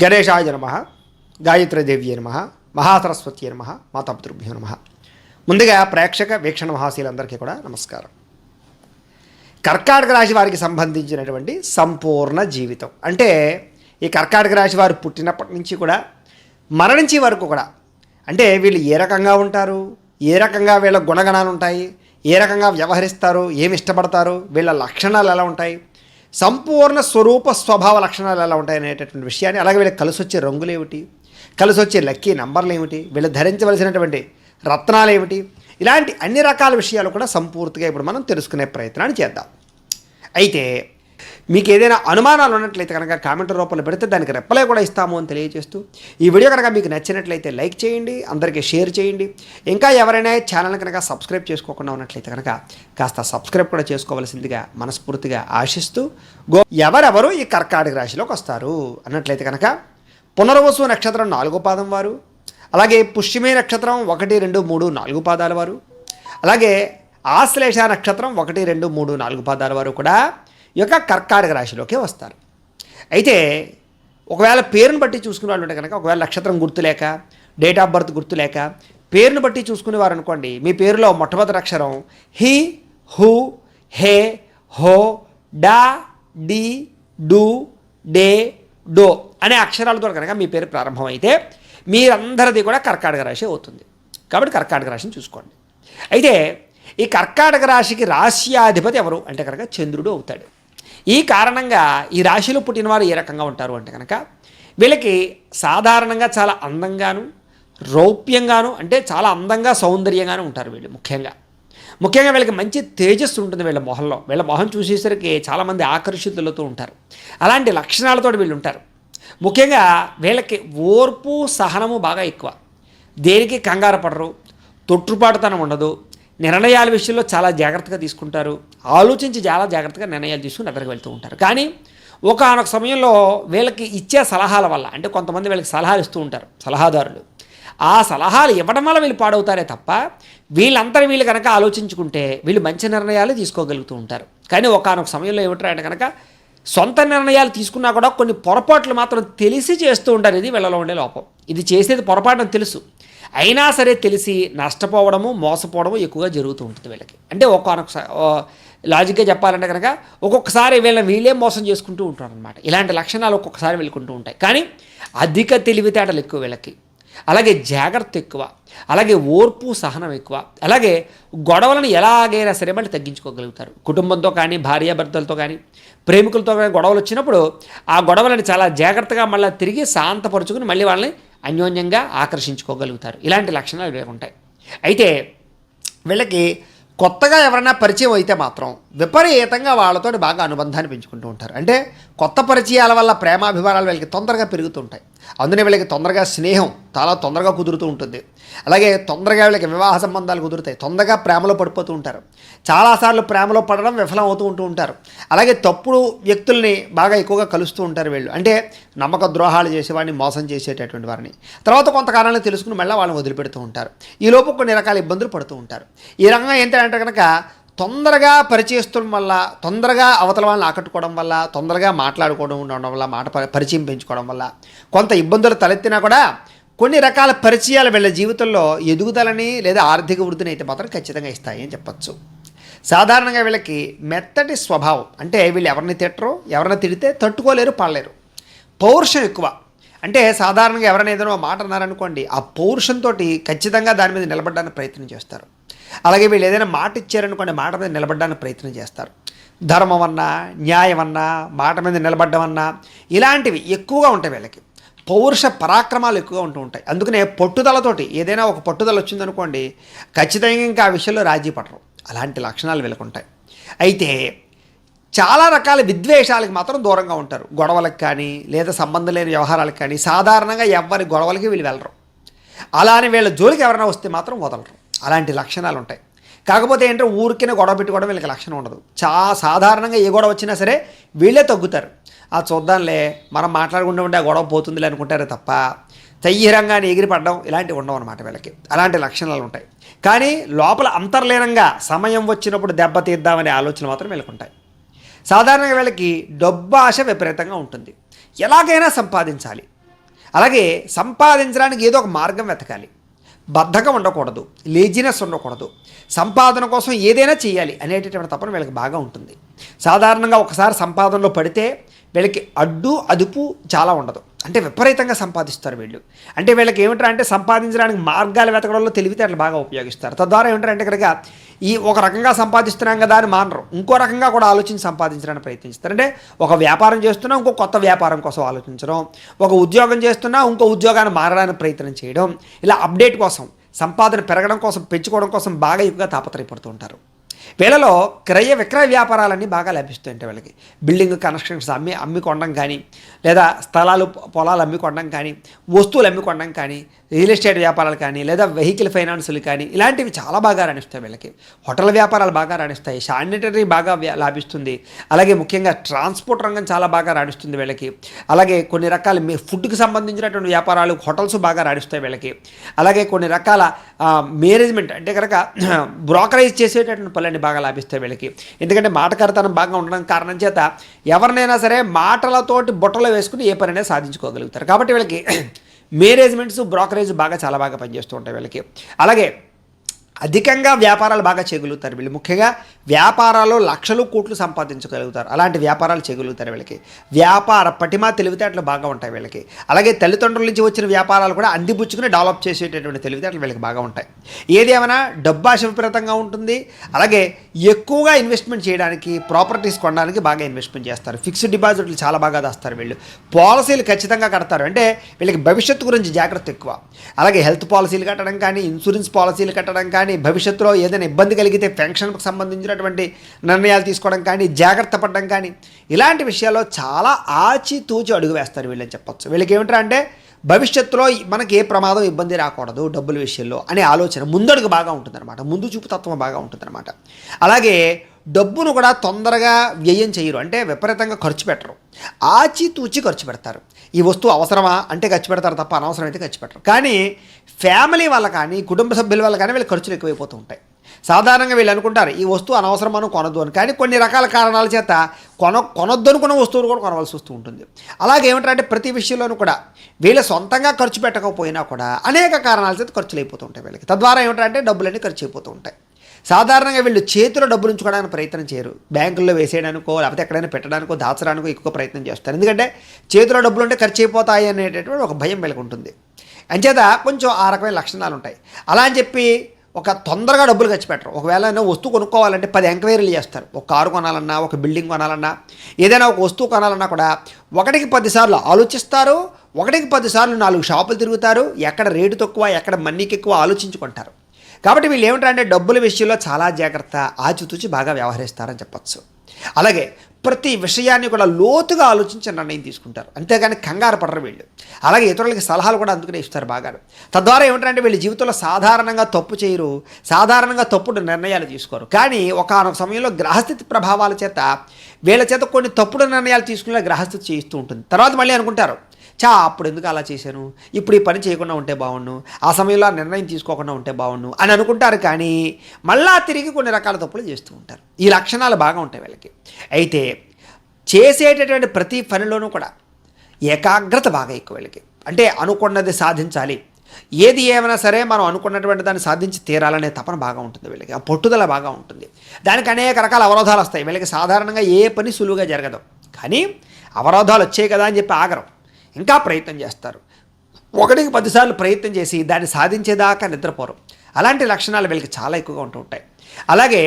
గణేశాయ నమః, గాయత్రీదేవ్యే నమః, మహాసరస్వత్యే నమః, మాతాపితృభ్యో నమః. ముందుగా ప్రేక్షక వీక్షణ మహాశీలందరికీ కూడా నమస్కారం. కర్కాటక రాశి వారికి సంబంధించినటువంటి సంపూర్ణ జీవితం అంటే ఈ కర్కాటక రాశి వారు పుట్టినప్పటి నుంచి కూడా మరణించే వరకు కూడా అంటే వీళ్ళు ఏ రకంగా ఉంటారు, ఏ రకంగా వీళ్ళ గుణగణాలు ఉంటాయి, ఏ రకంగా వ్యవహరిస్తారు, ఏమి ఇష్టపడతారు, వీళ్ళ లక్షణాలు ఎలా ఉంటాయి, సంపూర్ణ స్వరూప స్వభావ లక్షణాలు ఎలా ఉంటాయి అనేటటువంటి విషయాన్ని, అలాగే వీళ్ళకి కలిసి వచ్చే రంగులు ఏమిటి, కలిసి వచ్చే లక్కీ నంబర్లు ఏమిటి, వీళ్ళు ధరించవలసినటువంటి రత్నాలు ఏమిటి, ఇలాంటి అన్ని రకాల విషయాలు కూడా సంపూర్తిగా ఇప్పుడు మనం తెలుసుకునే ప్రయత్నాన్ని చేద్దాం. అయితే మీకు ఏదైనా అనుమానాలు ఉన్నట్లయితే కనుక కామెంట్ రూపంలో పెడితే దానికి రెప్పలే కూడా ఇస్తాము అని తెలియజేస్తూ, ఈ వీడియో కనుక మీకు నచ్చినట్లయితే లైక్ చేయండి, అందరికీ షేర్ చేయండి. ఇంకా ఎవరైనా ఛానల్ కనుక సబ్స్క్రైబ్ చేసుకోకుండా ఉన్నట్లయితే కనుక కాస్త సబ్స్క్రైబ్ కూడా చేసుకోవాల్సిందిగా మనస్ఫూర్తిగా ఆశిస్తూ, ఎవరెవరు ఈ కర్కాటక రాశిలోకి వస్తారు అన్నట్లయితే కనుక పునర్వసు నక్షత్రం 4వ పాదం వారు, అలాగే పుష్యమే నక్షత్రం 1, 2, 3, 4 పాదాల వారు, అలాగే ఆశ్లేష నక్షత్రం 1, 2, 3, 4 పాదాల వారు కూడా ఈ యొక్క కర్కాటక రాశిలోకి వస్తారు. అయితే ఒకవేళ పేరును బట్టి చూసుకునే వాళ్ళు ఉంటే కనుక, ఒకవేళ నక్షత్రం గుర్తులేక, డేట్ ఆఫ్ బర్త్ గుర్తులేక పేరును బట్టి చూసుకునేవారు అనుకోండి, మీ పేరులో మొట్టమొదటి అక్షరం హి, హు, హే, హో, డా, డి, డు, డే, డో అనే అక్షరాలతో కనుక మీ పేరు ప్రారంభమైతే మీరందరిది కూడా కర్కాటక రాశి అవుతుంది. కాబట్టి కర్కాటక రాశిని చూసుకోండి. అయితే ఈ కర్కాటక రాశికి రాశ్యాధిపతి ఎవరు అంటే కనుక చంద్రుడు అవుతాడు. ఈ కారణంగా ఈ రాశిలో పుట్టిన వారు ఏ రకంగా ఉంటారు అంటే కనుక వీళ్ళకి సాధారణంగా చాలా అందంగాను, రౌప్యంగాను, అంటే చాలా అందంగా సౌందర్యంగాను ఉంటారు. వీళ్ళు ముఖ్యంగా వీళ్ళకి మంచి తేజస్సు ఉంటుంది వీళ్ళ మొహంలో. వీళ్ళ మొహం చూసేసరికి చాలామంది ఆకర్షితులతో ఉంటారు. అలాంటి లక్షణాలతో వీళ్ళు ఉంటారు. ముఖ్యంగా వీళ్ళకి ఓర్పు సహనము బాగా ఎక్కువ. దేనికి కంగారు పడరు, తొట్టుపాటుతనం ఉండదు, నిర్ణయాల విషయంలో చాలా జాగ్రత్తగా తీసుకుంటారు, ఆలోచించి చాలా జాగ్రత్తగా నిర్ణయాలు తీసుకుని ఎదురుకు వెళ్తూ ఉంటారు. కానీ ఒకానొక సమయంలో వీళ్ళకి ఇచ్చే సలహాల వల్ల, అంటే కొంతమంది వీళ్ళకి సలహాలు ఇస్తూ ఉంటారు సలహాదారులు, ఆ సలహాలు ఇవ్వడం వల్ల వీళ్ళు పాడవుతారే తప్ప వీళ్ళు కనుక ఆలోచించుకుంటే వీళ్ళు మంచి నిర్ణయాలు తీసుకోగలుగుతూ ఉంటారు. కానీ ఒకానొక సమయంలో ఏమిటంటే కనుక సొంత నిర్ణయాలు తీసుకున్నా కూడా కొన్ని పొరపాట్లు మాత్రం తెలిసి చేస్తూ ఉంటారు. ఇది వీళ్ళలో ఉండే లోపం. ఇది చేసేది పొరపాటు తెలుసు, అయినా సరే తెలిసి నష్టపోవడము, మోసపోవడము ఎక్కువగా జరుగుతూ ఉంటుంది వీళ్ళకి. అంటే ఒక్కొక్క లాజిక్గా చెప్పాలంటే కనుక ఒక్కొక్కసారి వీళ్ళే మోసం చేసుకుంటూ ఉంటారు అనమాట. ఇలాంటి లక్షణాలు ఒక్కొక్కసారి వెళ్ళుకుంటూ ఉంటాయి. కానీ అధిక తెలివితేటలు ఎక్కువ వీళ్ళకి, అలాగే జాగ్రత్త ఎక్కువ, అలాగే ఓర్పు సహనం ఎక్కువ, అలాగే గొడవలను ఎలాగైనా సరే మళ్ళీ తగ్గించుకోగలుగుతారు. కుటుంబంతో కానీ, భార్యాభర్తలతో కానీ, ప్రేమికులతో కానీ గొడవలు వచ్చినప్పుడు ఆ గొడవలను చాలా జాగ్రత్తగా మళ్ళీ తిరిగి శాంతపరుచుకుని మళ్ళీ వాళ్ళని అన్యోన్యంగా ఆకర్షించుకోగలుగుతారు. ఇలాంటి లక్షణాలు వీళ్ళకి ఉంటాయి. అయితే వీళ్ళకి కొత్తగా ఎవరైనా పరిచయం అయితే మాత్రం విపరీతంగా వాళ్ళతో బాగా అనుబంధాన్ని పెంచుకుంటూ ఉంటారు. అంటే కొత్త పరిచయాల వల్ల ప్రేమాభిమానాలు వీళ్ళకి తొందరగా పెరుగుతుంటాయి. అందునే వీళ్ళకి తొందరగా స్నేహం చాలా తొందరగా కుదురుతూ ఉంటుంది. అలాగే తొందరగా వీళ్ళకి వివాహ సంబంధాలు కుదురుతాయి. తొందరగా ప్రేమలో పడిపోతూ ఉంటారు. చాలాసార్లు ప్రేమలో పడడం విఫలం అవుతూ ఉంటారు. అలాగే తప్పుడు వ్యక్తుల్ని బాగా ఎక్కువగా కలుస్తూ ఉంటారు వీళ్ళు. అంటే నమ్మక ద్రోహాలు చేసేవాడిని, మోసం చేసేటటువంటి వారిని తర్వాత కొంతకాలంలో తెలుసుకుని మళ్ళీ వాళ్ళని వదిలిపెడుతూ ఉంటారు. ఈలోపు కొన్ని రకాల ఇబ్బందులు పడుతూ ఉంటారు. ఈ రకంగా ఏంటంటే కనుక తొందరగా పరిచయస్తుల వల్ల, తొందరగా అవతల వాళ్ళని ఆకట్టుకోవడం వల్ల, తొందరగా మాట్లాడుకోవడం ఉండడం వల్ల, పరిచయం పెంచుకోవడం వల్ల కొంత ఇబ్బందులు తలెత్తినా కూడా కొన్ని రకాల పరిచయాలు వీళ్ళ జీవితంలో ఎదుగుదలని లేదా ఆర్థిక వృద్ధిని అయితే మాత్రం ఖచ్చితంగా ఇస్తాయి అని చెప్పచ్చు. సాధారణంగా వీళ్ళకి మెత్తటి స్వభావం, అంటే వీళ్ళు ఎవరిని తిట్టరు, ఎవరిని తిడితే తట్టుకోలేరు, పడలేరు. పౌరుషం ఎక్కువ, అంటే సాధారణంగా ఎవరైనా ఏదైనా మాట అన్నారనుకోండి, ఆ పౌరుషంతో ఖచ్చితంగా దాని మీద నిలబడడానికి ప్రయత్నం చేస్తారు. అలాగే వీళ్ళు ఏదైనా మాట ఇచ్చారనుకోండి, మాట మీద నిలబడడానికి ప్రయత్నం చేస్తారు. ధర్మం అన్నా, న్యాయం అన్నా, మాట మీద నిలబడ్డం అన్నా ఇలాంటివి ఎక్కువగా ఉంటాయి వీళ్ళకి. పౌరుష పరాక్రమాలు ఎక్కువగా ఉంటూ ఉంటాయి. అందుకనే పట్టుదలతోటి ఏదైనా ఒక పట్టుదల వచ్చిందనుకోండి, ఖచ్చితంగా ఇంకా ఆ విషయంలో రాజీ పడరు. అలాంటి లక్షణాలు వీళ్ళకు ఉంటాయి. అయితే చాలా రకాల విద్వేషాలకు మాత్రం దూరంగా ఉంటారు. గొడవలకు కానీ లేదా సంబంధం లేని వ్యవహారాలకు కానీ సాధారణంగా ఎవరి గొడవలకి వీళ్ళు వెళ్ళరు. అలానే వీళ్ళ జోలికి ఎవరైనా వస్తే మాత్రం వదలరు. అలాంటి లక్షణాలు ఉంటాయి. కాకపోతే ఏంటంటే ఊరికైనా గొడవ పెట్టుకోవడం వీళ్ళకి లక్షణం ఉండదు. సాధారణంగా ఏ గొడవ వచ్చినా సరే వీళ్ళే తగ్గుతారు. చూద్దాంలే, మనం మాట్లాడుకుంటూ ఉంటే ఆ గొడవ పోతుందిలే అనుకుంటారే తప్ప తయ్యరంగానే ఎగిరిపడడం ఇలాంటివి ఉండవు అనమాట వీళ్ళకి. అలాంటి లక్షణాలు ఉంటాయి. కానీ లోపల అంతర్లీనంగా సమయం వచ్చినప్పుడు దెబ్బతీద్దామనే ఆలోచన మాత్రం వీళ్ళకి ఉంటాయి. సాధారణంగా వీళ్ళకి డబ్బు ఆశ విపరీతంగా ఉంటుంది. ఎలాగైనా సంపాదించాలి, అలాగే సంపాదించడానికి ఏదో ఒక మార్గం వెతకాలి. బద్ధకం ఉండకూడదు, లేజినెస్ ఉండకూడదు, సంపాదన కోసం ఏదైనా చేయాలి అనేటటువంటి తపన వీళ్ళకి బాగా ఉంటుంది. సాధారణంగా ఒకసారి సంపాదనలో పడితే వీళ్ళకి అడ్డు అదుపు చాలా ఉండదు. అంటే విపరీతంగా సంపాదిస్తారు వీళ్ళు. అంటే వీళ్ళకి ఏమిటంటే సంపాదించడానికి మార్గాలు వెతకడంలో తెలివితేటలు బాగా ఉపయోగిస్తారు. తద్వారా ఏమిటంటే కనుక ఈ ఒక రకంగా సంపాదిస్తున్నాం కదా అని మానరు, ఇంకో రకంగా కూడా ఆలోచించి సంపాదించడానికి ప్రయత్నిస్తారు. అంటే ఒక వ్యాపారం చేస్తున్నా ఇంకో కొత్త వ్యాపారం కోసం ఆలోచించడం, ఒక ఉద్యోగం చేస్తున్నా ఇంకో ఉద్యోగాన్ని మారడానికి ప్రయత్నం చేయడం, ఇలా అప్డేట్ కోసం, సంపాదన పెరగడం కోసం, పెంచుకోవడం కోసం బాగా ఎక్కువగా తాపత్రయపడుతూ ఉంటారు. వీళ్ళలో క్రయ విక్రయ వ్యాపారాలన్నీ బాగా లభిస్తాయంటే వీళ్ళకి బిల్డింగ్ కన్స్ట్రక్షన్స్ అమ్మి కొనడం కానీ, లేదా స్థలాలు పొలాలు అమ్మికొనడం కానీ, వస్తువులు అమ్మికొనడం కానీ, రియల్ ఎస్టేట్ వ్యాపారాలు కానీ, లేదా వెహికల్ ఫైనాన్సులు కానీ, ఇలాంటివి చాలా బాగా రాణిస్తాయి వీళ్ళకి. హోటల్ వ్యాపారాలు బాగా రాణిస్తాయి, శానిటరీ బాగా లాభిస్తుంది. అలాగే ముఖ్యంగా ట్రాన్స్పోర్ట్ రంగం చాలా బాగా రాణిస్తుంది వీళ్ళకి. అలాగే కొన్ని రకాల ఫుడ్కి సంబంధించినటువంటి వ్యాపారాలు, హోటల్స్ బాగా రాణిస్తాయి వీళ్ళకి. అలాగే కొన్ని రకాల మేనేజ్మెంట్ అంటే కనుక బ్రోకరేజ్ చేసేటటువంటి పనులన్నీ బాగా లాభిస్తాయి వీళ్ళకి. ఎందుకంటే మాటకారితనం బాగా ఉండడం కారణం చేత ఎవరినైనా సరే మాటలతోటి బుట్టలో వేసుకుని ఏ పనైనా సాధించుకోగలుగుతారు. కాబట్టి వీళ్ళకి మేనేజ్మెంట్స్, బ్రోకరేజ్ బాగా చాలా బాగా పనిచేస్తూ ఉంటాయి వీళ్ళకి. అలాగే అధికంగా వ్యాపారాలు బాగా చేయగలుగుతారు వీళ్ళు. ముఖ్యంగా వ్యాపారాల్లో లక్షలు కోట్లు సంపాదించగలుగుతారు. అలాంటి వ్యాపారాలు చేయగలుగుతారు వీళ్ళకి. వ్యాపార పటిమ తెలివితేటలు బాగా ఉంటాయి వీళ్ళకి. అలాగే తల్లిదండ్రుల నుంచి వచ్చిన వ్యాపారాలు కూడా అందిపుచ్చుకుని డెవలప్ చేసేటటువంటి తెలివితేటలు వీళ్ళకి బాగా ఉంటాయి. ఏదేమైనా డబ్బాశ విపరీతంగా ఉంటుంది. అలాగే ఎక్కువగా ఇన్వెస్ట్మెంట్ చేయడానికి, ప్రాపర్టీస్ కొనడానికి బాగా ఇన్వెస్ట్మెంట్ చేస్తారు. ఫిక్స్డ్ డిపాజిట్లు చాలా బాగా దాస్తారు వీళ్ళు. పాలసీలు ఖచ్చితంగా కడతారు. అంటే వీళ్ళకి భవిష్యత్తు గురించి జాగ్రత్త ఎక్కువ. అలాగే హెల్త్ పాలసీలు కట్టడం కానీ, ఇన్సూరెన్స్ పాలసీలు కట్టడం కానీ, భవిష్యత్తులో ఏదైనా ఇబ్బంది కలిగితే పెన్షన్కి సంబంధించినటువంటి నిర్ణయాలు తీసుకోవడం కానీ, జాగ్రత్త పడడం కానీ, ఇలాంటి విషయాల్లో చాలా ఆచితూచి అడుగు వేస్తారు వీళ్ళని చెప్పొచ్చు. వీళ్ళకి ఏమిటంటే భవిష్యత్తులో మనకి ఏ ప్రమాదం, ఇబ్బంది రాకూడదు డబ్బుల విషయంలో అనే ఆలోచన ముందడుగు బాగా ఉంటుందన్నమాట. ముందు చూపు తత్వం బాగా ఉంటుందన్నమాట. అలాగే డబ్బును కూడా తొందరగా వ్యయం చేయరు. అంటే విపరీతంగా ఖర్చు పెట్టరు, ఆచితూచి ఖర్చు పెడతారు. ఈ వస్తువు అవసరమా అంటే ఖర్చు పెడతారు తప్ప అనవసరం అయితే ఖర్చు పెట్టరు. కానీ ఫ్యామిలీ వల్ల కానీ, కుటుంబ సభ్యుల వల్ల కానీ వీళ్ళ ఖర్చులు ఎక్కువైపోతూ ఉంటాయి. సాధారణంగా వీళ్ళు అనుకుంటారు ఈ వస్తువు అనవసరం మనం కొనద్దు అని. కానీ కొన్ని రకాల కారణాల చేత కొనొద్దు అనుకున్న వస్తువులు కూడా కొనవలసి వస్తూ ఉంటుంది. అలాగే ఏమిటంటే ప్రతి విషయంలోనూ కూడా వీళ్ళు సొంతంగా ఖర్చు పెట్టకపోయినా కూడా అనేక కారణాల చేత ఖర్చులు అయిపోతూ ఉంటాయి వీళ్ళకి. తద్వారా ఏమిటంటే డబ్బులన్నీ ఖర్చు అయిపోతూ ఉంటాయి. సాధారణంగా వీళ్ళు చేతిలో డబ్బులు ఉంచుకోవడానికి ప్రయత్నం చేయరు. బ్యాంకుల్లో వేసేయడానికో లేకపోతే ఎక్కడైనా పెట్టడానికో దాచడానికో ఎక్కువ ప్రయత్నం చేస్తారు. ఎందుకంటే చేతిలో డబ్బులు ఉంటే ఖర్చు అయిపోతాయి అనేటటువంటి ఒక భయం వీళ్ళకి ఉంటుంది. అంచేత కొంచెం ఆ రకమైన లక్షణాలు ఉంటాయి. అలా అని చెప్పి ఒక తొందరగా డబ్బులు ఖర్చు పెట్టరు. ఒకవేళ వస్తువు కొనుక్కోవాలంటే 10 ఎంక్వైరీలు చేస్తారు. ఒక కారు కొనాలన్నా, ఒక బిల్డింగ్ కొనాలన్నా, ఏదైనా ఒక వస్తువు కొనాలన్నా కూడా 1కి 10 సార్లు ఆలోచిస్తారు. 1కి 10 సార్లు 4 షాపులు తిరుగుతారు. ఎక్కడ రేటు తక్కువ, ఎక్కడ మనీకి ఎక్కువ ఆలోచించుకుంటారు. కాబట్టి వీళ్ళు ఏమిటంటే డబ్బుల విషయంలో చాలా జాగ్రత్త, ఆచితూచి బాగా వ్యవహరిస్తారని చెప్పచ్చు. అలాగే ప్రతి విషయాన్ని కూడా లోతుగా ఆలోచించి నిర్ణయం తీసుకుంటారు. అంతేగాని కంగారు పడరు వీళ్ళు. అలాగే ఇతరులకి సలహాలు కూడా అందుకునే ఇస్తారు బాగా. తద్వారా ఏమిటంటే వీళ్ళ జీవితంలో సాధారణంగా తప్పు చేయరు, సాధారణంగా తప్పుడు నిర్ణయాలు తీసుకోరు. కానీ ఒకానొక సమయంలో గ్రహస్థితి ప్రభావాల చేత వీళ్ళ చేత కొన్ని తప్పుడు నిర్ణయాలు తీసుకునే గ్రహస్థితి చేయిస్తూ ఉంటుంది. తర్వాత మళ్ళీ అనుకుంటారు, అప్పుడు ఎందుకు అలా చేశాను, ఇప్పుడు ఈ పని చేయకుండా ఉంటే బాగుండు, ఆ సమయంలో ఆ నిర్ణయం తీసుకోకుండా ఉంటే బాగుండు అని అనుకుంటారు. కానీ మళ్ళా తిరిగి కొన్ని రకాల తప్పులు చేస్తూ ఉంటారు. ఈ లక్షణాలు బాగా ఉంటాయి వీళ్ళకి. అయితే చేసేటటువంటి ప్రతి పనిలోనూ కూడా ఏకాగ్రత బాగా ఎక్కువ వీళ్ళకి. అంటే అనుకున్నది సాధించాలి, ఏది ఏమైనా సరే మనం అనుకున్నటువంటి దాన్ని సాధించి తీరాలనే తపన బాగా ఉంటుంది వీళ్ళకి. ఆ పట్టుదల బాగా ఉంటుంది. దానికి అనేక రకాల అవరోధాలు వస్తాయి వీళ్ళకి. సాధారణంగా ఏ పని సులువుగా జరగదు. కానీ అవరోధాలు వచ్చాయి కదా అని చెప్పి ఆగరం, ఇంకా ప్రయత్నం చేస్తారు. 1కి 10 సార్లు ప్రయత్నం చేసి దాన్ని సాధించేదాకా నిద్రపోరు. అలాంటి లక్షణాలు వీళ్ళకి చాలా ఎక్కువగా ఉంటూ ఉంటాయి. అలాగే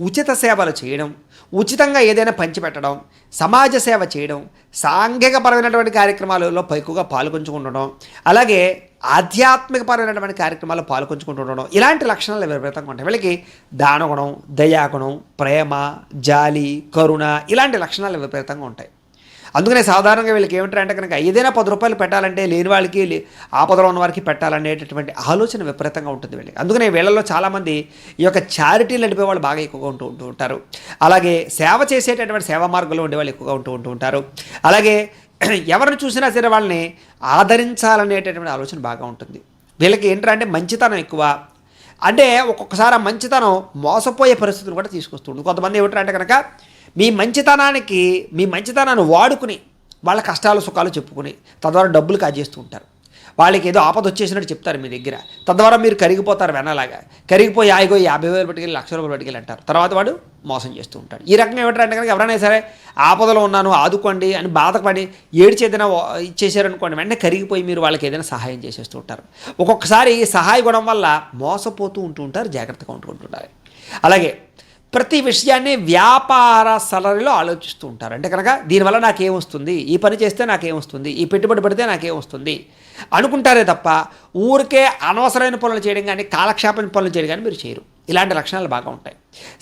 ఉచిత సేవలు చేయడం, ఉచితంగా ఏదైనా పంచిపెట్టడం, సమాజ సేవ చేయడం, సాంఘికపరమైనటువంటి కార్యక్రమాలలో ఎక్కువగా పాల్గొంచుకుంటడం, అలాగే ఆధ్యాత్మికపరమైనటువంటి కార్యక్రమాల్లో పాల్గొంచుకుంటుండడం, ఇలాంటి లక్షణాలు విపరీతంగా ఉంటాయి వీళ్ళకి. దానగుణం, దయాగుణం, ప్రేమ, జాలి, కరుణ, ఇలాంటి లక్షణాలు విపరీతంగా ఉంటాయి. అందుకనే సాధారణంగా వీళ్ళకి ఏమిటంటే కనుక ఏదైనా 10 రూపాయలు పెట్టాలంటే లేని వాళ్ళకి, ఆపదలో ఉన్న వారికి పెట్టాలనేటటువంటి ఆలోచన విపరీతంగా ఉంటుంది వీళ్ళకి. అందుకనే వీళ్ళలో చాలామంది ఈ యొక్క చారిటీలు నడిపే వాళ్ళు బాగా ఎక్కువగా ఉంటూ ఉంటారు. అలాగే సేవ చేసేటటువంటి సేవా మార్గంలో ఉండేవాళ్ళు ఎక్కువగా ఉంటూ ఉంటారు. అలాగే ఎవరిని చూసినా సరే వాళ్ళని ఆదరించాలనేటటువంటి ఆలోచన బాగా ఉంటుంది వీళ్ళకి. ఏంటంటే మంచితనం ఎక్కువ. అంటే ఒక్కొక్కసారి ఆ మంచితనం మోసపోయే పరిస్థితులు కూడా తీసుకొస్తుంది. కొంతమంది ఏమిటంటే కనుక మీ మంచితనాన్ని వాడుకుని వాళ్ళ కష్టాలు సుఖాలు చెప్పుకుని తద్వారా డబ్బులు కాజేస్తూ ఉంటారు. వాళ్ళకి ఏదో ఆపద వచ్చేసినట్టు చెప్తారు మీ దగ్గర, తద్వారా మీరు కరిగిపోతారు. వెనలాగా కరిగిపోయి ఆయిగో 50,000 పట్టుకెళ్ళి 1,00,000 రూపాయలు పట్టుకెళ్ళి అంటారు. తర్వాత వాడు మోసం చేస్తూ ఉంటాడు. ఈ రకంగా ఏమిటంటే కనుక ఎవరైనా సరే ఆపదలో ఉన్నాను ఆదుకోండి అని బాధపడి ఏడిచి ఏదైనా ఇచ్చేసారనుకోండి, వెంటనే కరిగిపోయి మీరు వాళ్ళకి ఏదైనా సహాయం చేసేస్తూ ఉంటారు. ఒక్కొక్కసారి సహాయ గుణం వల్ల మోసపోతూ ఉంటూ ఉంటారు. జాగ్రత్తగా ఉంటుంటారు. అలాగే ప్రతి విషయాన్ని వ్యాపార సలరీలో ఆలోచిస్తూ ఉంటారు. అంటే కనుక దీనివల్ల నాకేమొస్తుంది, ఈ పని చేస్తే నాకేమొస్తుంది, ఈ పెట్టుబడి పెడితే నాకేమొస్తుంది అనుకుంటారే తప్ప ఊరికే అనవసరమైన పనులు చేయడం కానీ కాలక్షేపమైన పనులు చేయడం కానీ మీరు చేయరు. ఇలాంటి లక్షణాలు బాగా ఉంటాయి.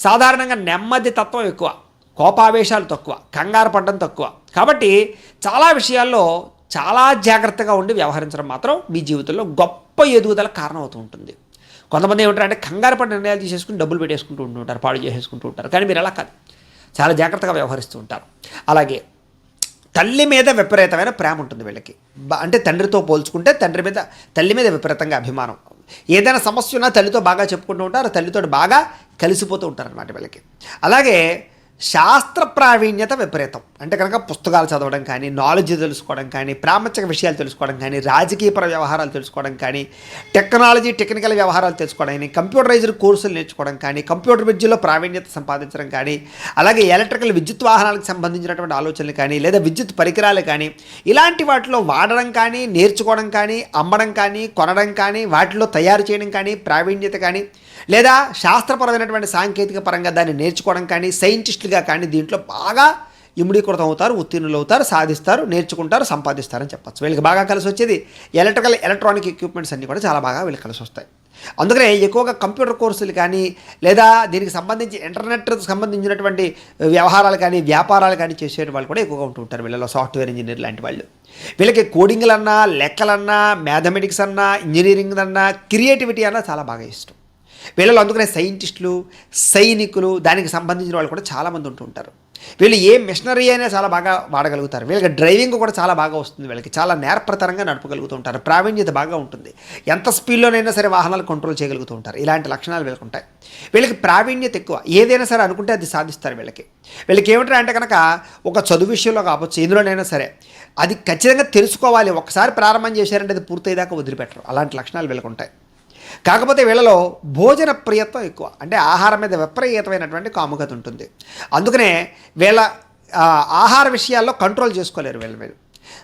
సాధారణంగా నెమ్మది తత్వం ఎక్కువ, కోపావేశాలు తక్కువ, కంగారు పడడం తక్కువ. కాబట్టి చాలా విషయాల్లో చాలా జాగ్రత్తగా ఉండి వ్యవహరించడం మాత్రం మీ జీవితంలో గొప్ప ఎదుగుదల కారణం అవుతూ ఉంటుంది. కొంతమంది ఏమంటారంటే కంగారు పడి నిర్ణయాలు తీసేసుకుని డబ్బులు పెట్టేసుకుంటూ ఉంటుంటారు, పాడు చేసేసుకుంటూ ఉంటారు. కానీ మీరు అలా కాదు, చాలా జాగ్రత్తగా వ్యవహరిస్తూ ఉంటారు. అలాగే తల్లి మీద విపరీతమైన ప్రేమ ఉంటుంది వీళ్ళకి. అంటే తండ్రితో పోల్చుకుంటే తల్లి మీద విపరీతంగా అభిమానం. ఏదైనా సమస్య ఉన్నా తల్లితో బాగా చెప్పుకుంటూ ఉంటారు, తల్లితో బాగా కలిసిపోతూ ఉంటారు అన్నమాట వీళ్ళకి. అలాగే శాస్త్ర ప్రావీణ్యత విపరీతం. అంటే కనుక పుస్తకాలు చదవడం కానీ, నాలెడ్జ్ తెలుసుకోవడం కానీ, ప్రాముఖ్య విషయాలు తెలుసుకోవడం కానీ, రాజకీయపర వ్యవహారాలు తెలుసుకోవడం కానీ, టెక్నికల్ వ్యవహారాలు తెలుసుకోవడం కానీ, కంప్యూటరైజ్డ్ కోర్సులు నేర్చుకోవడం కానీ, కంప్యూటర్ విద్యలో ప్రావీణ్యత సంపాదించడం కానీ, అలాగే ఎలక్ట్రికల్ విద్యుత్ వాహనాలకు సంబంధించినటువంటి ఆలోచనలు కానీ, లేదా విద్యుత్ పరికరాలు కానీ, ఇలాంటి వాటిలో వాడడం కానీ, నేర్చుకోవడం కానీ, అమ్మడం కానీ, కొనడం కానీ, వాటిలో తయారు చేయడం కానీ, ప్రావీణ్యత కానీ, లేదా శాస్త్రపరమైనటువంటి సాంకేతిక పరంగా దాన్ని నేర్చుకోవడం కానీ, సైంటిస్టులుగా కానీ దీంట్లో బాగా ఇముడీకృతం అవుతారు, ఉత్తీర్ణులు అవుతారు, సాధిస్తారు, నేర్చుకుంటారు, సంపాదిస్తారని చెప్పచ్చు. వీళ్ళకి బాగా కలిసి వచ్చేది ఎలక్ట్రానిక్ ఎక్విప్మెంట్స్ అన్నీ కూడా చాలా బాగా వీళ్ళకి కలిసి వస్తాయి. అందుకనే ఎక్కువగా కంప్యూటర్ కోర్సులు కానీ, లేదా దీనికి సంబంధించి ఇంటర్నెట్ సంబంధించినటువంటి వ్యవహారాలు కానీ, వ్యాపారాలు కానీ చేసే వాళ్ళు కూడా ఎక్కువగా ఉంటూ ఉంటారు. వీళ్ళలో సాఫ్ట్వేర్ ఇంజనీర్ లాంటి వాళ్ళు. వీళ్ళకి కోడింగ్లన్నా, లెక్కలన్నా, మ్యాథమెటిక్స్ అన్నా, ఇంజనీరింగ్ అన్నా, క్రియేటివిటీ అన్నా చాలా బాగా ఇష్టం వీళ్ళలో. అందుకనే సైంటిస్టులు, సైనికులు, దానికి సంబంధించిన వాళ్ళు కూడా చాలామంది ఉంటూ ఉంటారు. వీళ్ళు ఏ మిషనరీ అయినా చాలా బాగా వాడగలుగుతారు. వీళ్ళకి డ్రైవింగ్ కూడా చాలా బాగా వస్తుంది. వీళ్ళకి చాలా నేర్పరతరంగా నడపగలుగుతూ ఉంటారు. ప్రావీణ్యత బాగా ఉంటుంది. ఎంత స్పీడ్లోనైనా సరే వాహనాలు కంట్రోల్ చేయగలుగుతూ ఉంటారు. ఇలాంటి లక్షణాలు వీళ్ళకి ఉంటాయి. వీళ్ళకి ప్రావీణ్యత ఎక్కువ. ఏదైనా సరే అనుకుంటే అది సాధిస్తారు. వీళ్ళకి ఏమిటంటే అంటే కనుక ఒక చదువు విషయంలో కావచ్చు, ఎందులోనైనా సరే అది ఖచ్చితంగా తెలుసుకోవాలి. ఒకసారి ప్రారంభం చేశారంటే అది పూర్తయ్యేదాకా వదిలిపెట్టరు. అలాంటి లక్షణాలు వీళ్ళకి ఉంటాయి. కాకపోతే వీళ్ళలో భోజన ప్రియత్వం ఎక్కువ. అంటే ఆహారం మీద విపరీతమైనటువంటి కాముకత ఉంటుంది. అందుకనే వీళ్ళ ఆహార విషయాల్లో కంట్రోల్ చేసుకోలేరు వీళ్ళు.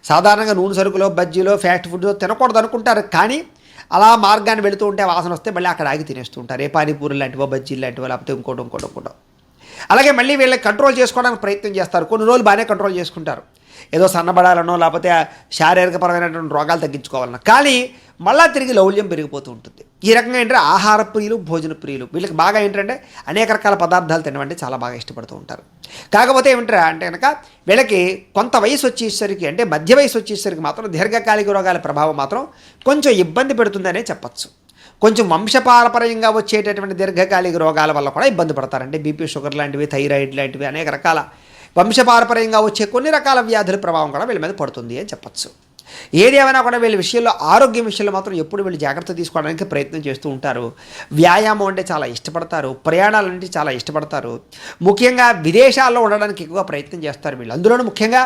సాధారణంగా నూనె సరుకులో, బజ్జీలో, ఫాస్ట్ ఫుడ్ తినకూడదు అనుకుంటారు. కానీ అలా మార్గాన్ని వెళుతూ ఉంటే వాసన వస్తే మళ్ళీ అక్కడ ఆగి తినేస్తూ ఉంటారు. ఏ పానీపూరి లాంటివో, బజ్జీలు లాంటివో, లేకపోతే ఇంకోటి. అలాగే మళ్ళీ వీళ్ళని కంట్రోల్ చేసుకోవడానికి ప్రయత్నం చేస్తారు. కొన్ని రోజులు బాగానే కంట్రోల్ చేసుకుంటారు, ఏదో సన్నబడాలనో లేకపోతే శారీరకపరమైనటువంటి రోగాలు తగ్గించుకోవాలనో. కానీ మళ్ళా తిరిగి లౌల్యం పెరిగిపోతూ ఉంటుంది. ఈ రకంగా ఏంటంటే ఆహార ప్రియులు, భోజన ప్రియులు. వీళ్ళకి బాగా ఏంటంటే అనేక రకాల పదార్థాలు తినమంటే చాలా బాగా ఇష్టపడుతూ ఉంటారు. కాకపోతే ఏమిటారా అంటే కనుక వీళ్ళకి కొంత వయసు వచ్చేసరికి, అంటే మధ్య వయసు వచ్చేసరికి మాత్రం దీర్ఘకాలిక రోగాల ప్రభావం మాత్రం కొంచెం ఇబ్బంది పెడుతుందనే చెప్పచ్చు. కొంచెం వంశపారపర్యంగా వచ్చేటటువంటి దీర్ఘకాలిక రోగాల వల్ల కూడా ఇబ్బంది పడతారు. అంటే బీపీ, షుగర్ లాంటివి, థైరాయిడ్ లాంటివి అనేక రకాల వంశపారపర్యంగా వచ్చే కొన్ని రకాల వ్యాధుల ప్రభావం కూడా వీళ్ళ మీద పడుతుంది అని చెప్పచ్చు. ఏది ఏమైనా కూడా వీళ్ళ విషయంలో, ఆరోగ్యం విషయంలో మాత్రం ఎప్పుడు వీళ్ళు జాగ్రత్త తీసుకోవడానికి ప్రయత్నం చేస్తూ ఉంటారు. వ్యాయామం అంటే చాలా ఇష్టపడతారు, ప్రయాణాలు అంటే చాలా ఇష్టపడతారు. ముఖ్యంగా విదేశాల్లో ఉండడానికి ఎక్కువగా ప్రయత్నం చేస్తారు వీళ్ళు. అందులోనూ ముఖ్యంగా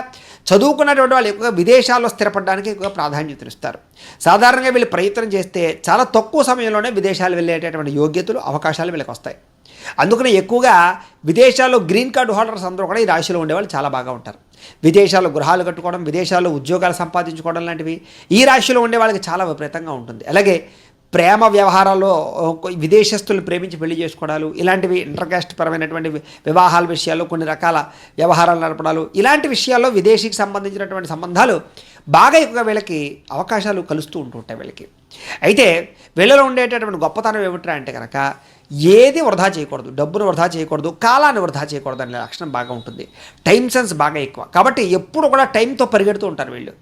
చదువుకున్నటువంటి వాళ్ళు ఎక్కువగా విదేశాల్లో స్థిరపడడానికి ఎక్కువగా ప్రాధాన్యతనిస్తారు. సాధారణంగా వీళ్ళు ప్రయత్నం చేస్తే చాలా తక్కువ సమయంలోనే విదేశాలు వెళ్ళేటటువంటి యోగ్యతలు, అవకాశాలు వీళ్ళకి వస్తాయి. అందుకనే ఎక్కువగా విదేశాల్లో గ్రీన్ కార్డు హోల్డర్స్ అందరూ కూడా ఈ రాశిలో ఉండేవాళ్ళు చాలా బాగా ఉంటారు. విదేశాల్లో గృహాలు కట్టుకోవడం, విదేశాల్లో ఉద్యోగాలు సంపాదించుకోవడం లాంటివి ఈ రాశిలో ఉండే వాళ్ళకి చాలా విపరీతంగా ఉంటుంది. అలాగే ప్రేమ వ్యవహారాల్లో విదేశస్తులు ప్రేమించి పెళ్లి చేసుకోవడాలు, ఇలాంటివి ఇంటర్కాస్ట్ పరమైనటువంటి వివాహాల విషయాల్లో కొన్ని రకాల వ్యవహారాలు నడపడాలు, ఇలాంటి విషయాల్లో విదేశీకి సంబంధించినటువంటి సంబంధాలు బాగా ఎక్కువగా వీళ్ళకి అవకాశాలు కలుస్తూ ఉంటుంటాయి వీళ్ళకి. అయితే వీళ్ళలో ఉండేటటువంటి గొప్పతనం ఏమిట్రా అంటే కనుక ఏది వృధా చేయకూడదు, డబ్బును వృధా చేయకూడదు, కాలాన్ని వృధా చేయకూడదు అనే లక్షణం బాగా ఉంటుంది. టైం సెన్స్ బాగా ఎక్కువ. కాబట్టి ఎప్పుడు కూడా టైంతో పరిగెడుతూ ఉంటారు వీళ్ళు.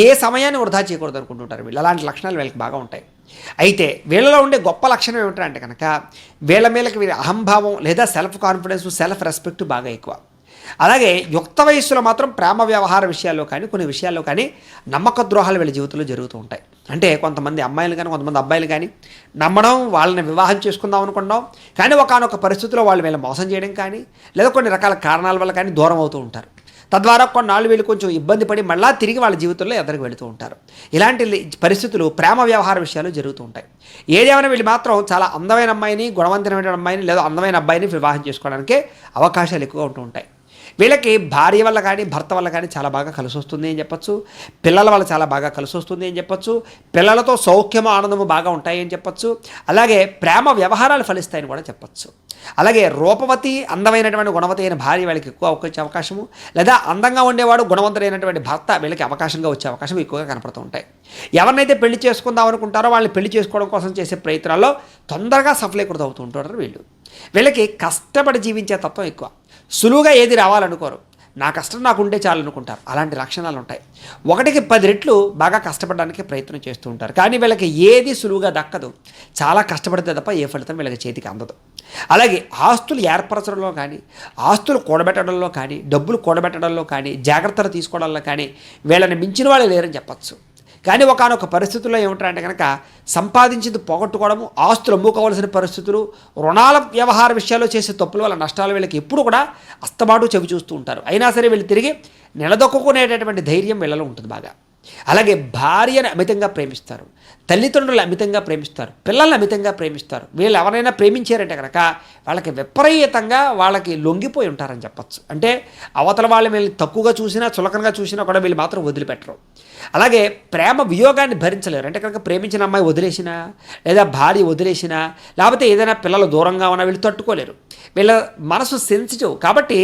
ఏ సమయాన్ని వృధా చేయకూడదు అనుకుంటుంటారు వీళ్ళు. అలాంటి లక్షణాలు వీళ్ళకి బాగా ఉంటాయి. అయితే వీళ్ళలో ఉండే గొప్ప లక్షణం ఏమిటంటే కనుక వీళ్ళ వీళ్ళ అహంభావం లేదా సెల్ఫ్ కాన్ఫిడెన్స్, సెల్ఫ్ రెస్పెక్ట్ బాగా ఎక్కువ. అలాగే యుక్త వయస్సులో మాత్రం ప్రేమ వ్యవహార విషయాల్లో కానీ, కొన్ని విషయాల్లో కానీ నమ్మక ద్రోహాలు వీళ్ళ జీవితంలో జరుగుతూ ఉంటాయి. అంటే కొంతమంది అమ్మాయిలు కానీ, కొంతమంది అబ్బాయిలు కానీ నమ్మడం, వాళ్ళని వివాహం చేసుకుందాం అనుకుంటాం, కానీ ఒకానొక పరిస్థితిలో వాళ్ళు వీళ్ళని మోసం చేయడం కానీ, లేదా కొన్ని రకాల కారణాల వల్ల కానీ దూరం అవుతూ ఉంటారు. తద్వారా కొన్నాళ్ళు వీళ్ళు కొంచెం ఇబ్బంది పడి మళ్ళీ తిరిగి వాళ్ళ జీవితంలో ఎదురుకు వెళుతూ ఉంటారు. ఇలాంటి పరిస్థితులు ప్రేమ వ్యవహార విషయాలు జరుగుతూ ఉంటాయి. ఏదేమైనా వీళ్ళు మాత్రం చాలా అందమైన అమ్మాయిని, గుణవంతమైన అమ్మాయిని లేదా అందమైన అబ్బాయిని వివాహం చేసుకోవడానికే అవకాశాలు ఎక్కువగా ఉంటూ ఉంటాయి. వీళ్ళకి భార్య వల్ల కానీ భర్త వల్ల కానీ చాలా బాగా కలిసి వస్తుంది అని చెప్పచ్చు. పిల్లల వల్ల చాలా బాగా కలిసి వస్తుంది అని చెప్పచ్చు. పిల్లలతో సౌఖ్యము ఆనందము బాగా ఉంటాయి అని చెప్పచ్చు. అలాగే ప్రేమ వ్యవహారాలు ఫలిస్తాయని కూడా చెప్పచ్చు. అలాగే రూపవతి అందమైనటువంటి గుణవతి అయిన భార్య వీళ్ళకి ఎక్కువ వచ్చే అవకాశము, లేదా అందంగా ఉండేవాడు గుణవంతుడైనటువంటి భర్త వీళ్ళకి అవకాశంగా వచ్చే అవకాశం ఎక్కువగా కనపడుతూ ఉంటాయి. ఎవరినైతే పెళ్లి చేసుకుందాం అనుకుంటారో వాళ్ళని పెళ్లి చేసుకోవడం కోసం చేసే ప్రయత్నాల్లో తొందరగా సఫలీకృతం అవుతూ ఉంటారు వీళ్ళు. వీళ్ళకి కష్టపడి జీవించే తత్వం ఎక్కువ. సులువుగా ఏది రావాలనుకోరు. నా కష్టం నాకు ఉంటే చాలు అనుకుంటారు. అలాంటి లక్షణాలు ఉంటాయి. 1కి 10 రెట్లు బాగా కష్టపడడానికి ప్రయత్నం చేస్తూ ఉంటారు. కానీ వీళ్ళకి ఏది సులువుగా దక్కదు. చాలా కష్టపడితే తప్ప ఏ ఫలితం వీళ్ళకి చేతికి అందదు. అలాగే ఆస్తులు ఏర్పరచడంలో కానీ, ఆస్తులు కూడబెట్టడంలో కానీ, డబ్బులు కూడబెట్టడంలో కానీ, జాగ్రత్తలు తీసుకోవడంలో కానీ వీళ్ళని మించిన వాళ్ళు లేరని చెప్పచ్చు. కానీ ఒకానొక పరిస్థితుల్లో ఏమిటంటే కనుక సంపాదించింది పోగొట్టుకోవడము, ఆస్తులు అమ్ముకోవాల్సిన పరిస్థితులు, రుణాల వ్యవహార విషయాల్లో చేసే తప్పుల వల్ల నష్టాలు వీళ్ళకి ఎప్పుడు కూడా అస్తమాటు చెవి చూస్తూ ఉంటారు. అయినా సరే వీళ్ళు తిరిగి నిలదొక్కునేటటువంటి ధైర్యం వీళ్ళలో ఉంటుంది బాగా. అలాగే భార్యను అమితంగా ప్రేమిస్తారు, తల్లిదండ్రులు అమితంగా ప్రేమిస్తారు, పిల్లల్ని అమితంగా ప్రేమిస్తారు. వీళ్ళు ఎవరైనా ప్రేమించారంటే కనుక వాళ్ళకి విపరీతంగా వాళ్ళకి లొంగిపోయి ఉంటారని చెప్పచ్చు. అంటే అవతల వాళ్ళు వీళ్ళని తక్కువగా చూసినా చులకనగా చూసినా కూడా వీళ్ళు మాత్రం వదిలిపెట్టరు. అలాగే ప్రేమ వియోగాన్ని భరించలేరు. అంటే కనుక ప్రేమించిన అమ్మాయి వదిలేసినా, లేదా భార్య వదిలేసినా, లేకపోతే ఏదైనా పిల్లలు దూరంగా ఉన్నా వీళ్ళు తట్టుకోలేరు. వీళ్ళ మనసు సెన్సిటివ్ కాబట్టి